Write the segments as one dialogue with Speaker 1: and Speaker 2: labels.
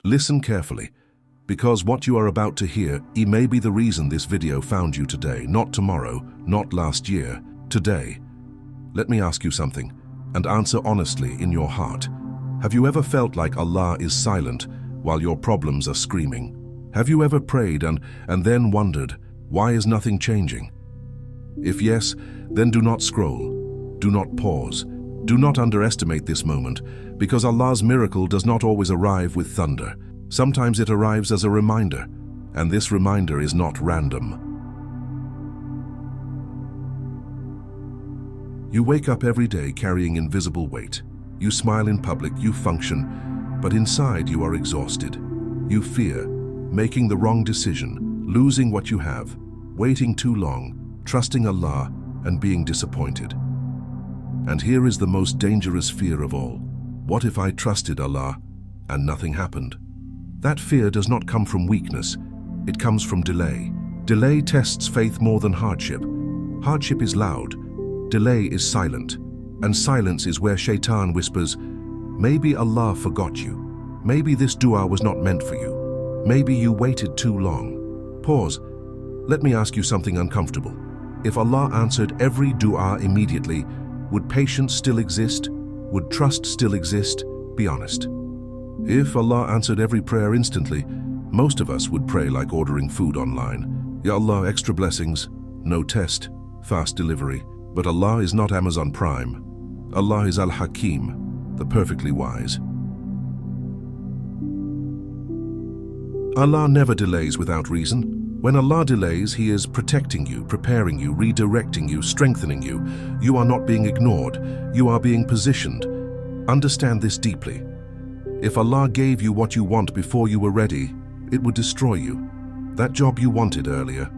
Speaker 1: Listen carefully, because what you are about to hear may be the reason this video found you today, not tomorrow, not last year, today. Let me ask you something, and answer honestly in your heart. Have you ever felt like Allah is silent while your problems are screaming? Have you ever prayed and then wondered, why is nothing changing? If yes, then do not scroll, do not pause, do not underestimate this moment, because Allah's miracle does not always arrive with thunder. Sometimes it arrives as a reminder, and this reminder is not random. You wake up every day carrying invisible weight. You smile in public, you function, but inside you are exhausted. You fear making the wrong decision, losing what you have, waiting too long, trusting Allah, and being disappointed. And here is the most dangerous fear of all. What if I trusted Allah and nothing happened? That fear does not come from weakness. It comes from delay. Delay tests faith more than hardship. Hardship is loud. Delay is silent. And silence is where Shaitan whispers, maybe Allah forgot you. Maybe this dua was not meant for you. Maybe you waited too long. Pause. Let me ask you something uncomfortable. If Allah answered every dua immediately, would patience still exist? Would trust still exist? Be honest. If Allah answered every prayer instantly, most of us would pray like ordering food online. Ya Allah, extra blessings, no test, fast delivery. But Allah is not Amazon Prime. Allah is Al-Hakim, the perfectly wise. Allah never delays without reason. When Allah delays, He is protecting you, preparing you, redirecting you, strengthening you. You are not being ignored. You are being positioned. Understand this deeply. If Allah gave you what you want before you were ready, it would destroy you. That job you wanted earlier,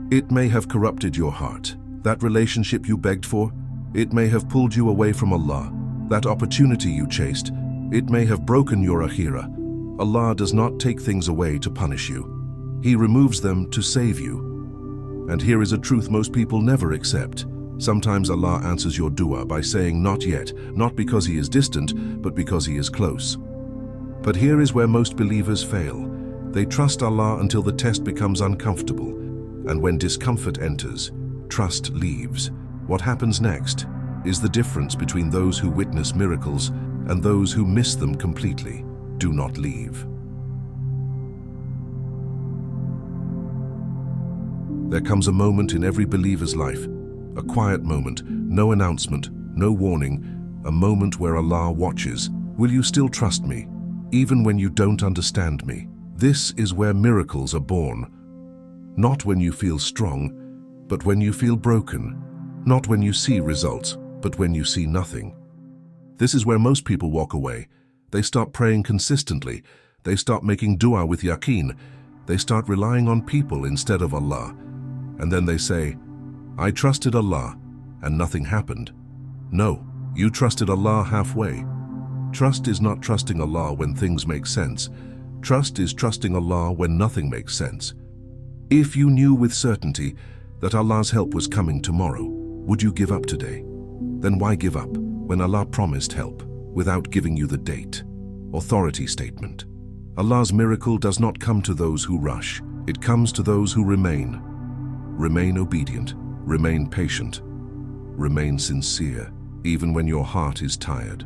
Speaker 1: it may have corrupted your heart. That relationship you begged for, it may have pulled you away from Allah. That opportunity you chased, it may have broken your akhirah. Allah does not take things away to punish you. He removes them to save you. And here is a truth most people never accept. Sometimes Allah answers your dua by saying not yet, not because He is distant, but because He is close. But here is where most believers fail. They trust Allah until the test becomes uncomfortable. And when discomfort enters, trust leaves. What happens next is the difference between those who witness miracles and those who miss them completely. Do not leave. There comes a moment in every believer's life, a quiet moment, no announcement, no warning, a moment where Allah watches. Will you still trust me, even when you don't understand me? This is where miracles are born. Not when you feel strong, but when you feel broken. Not when you see results, but when you see nothing. This is where most people walk away. They stop praying consistently. They stop making dua with yaqeen. They start relying on people instead of Allah. And then they say, I trusted Allah and nothing happened. No, you trusted Allah halfway. Trust is not trusting Allah when things make sense. Trust is trusting Allah when nothing makes sense. If you knew with certainty that Allah's help was coming tomorrow, would you give up today? Then why give up when Allah promised help without giving you the date? Authority statement. Allah's miracle does not come to those who rush. It comes to those who remain. Remain obedient, remain patient, remain sincere, even when your heart is tired.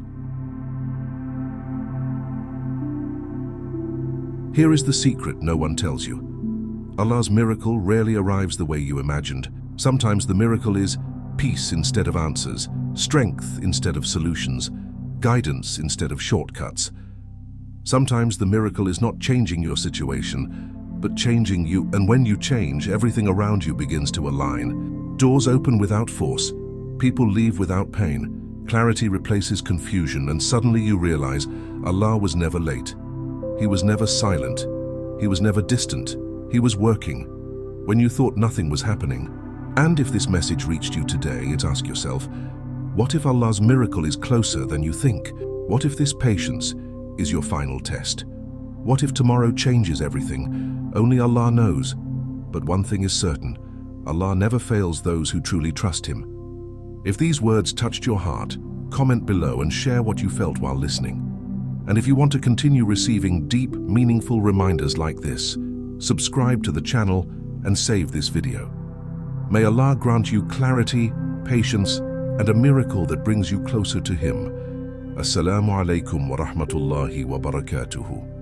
Speaker 1: Here is the secret no one tells you. Allah's miracle rarely arrives the way you imagined. Sometimes the miracle is peace instead of answers, strength instead of solutions, guidance instead of shortcuts. Sometimes the miracle is not changing your situation, but changing you, and when you change, everything around you begins to align. Doors open without force, people leave without pain, clarity replaces confusion, and suddenly you realize Allah was never late. He was never silent. He was never distant. He was working when you thought nothing was happening. And if this message reached you today, ask yourself, what if Allah's miracle is closer than you think? What if this patience is your final test? What if tomorrow changes everything? Only Allah knows. But one thing is certain, Allah never fails those who truly trust Him. If these words touched your heart, comment below and share what you felt while listening. And if you want to continue receiving deep, meaningful reminders like this, subscribe to the channel and save this video. May Allah grant you clarity, patience, and a miracle that brings you closer to Him. Assalamu alaikum wa rahmatullahi wa barakatuhu.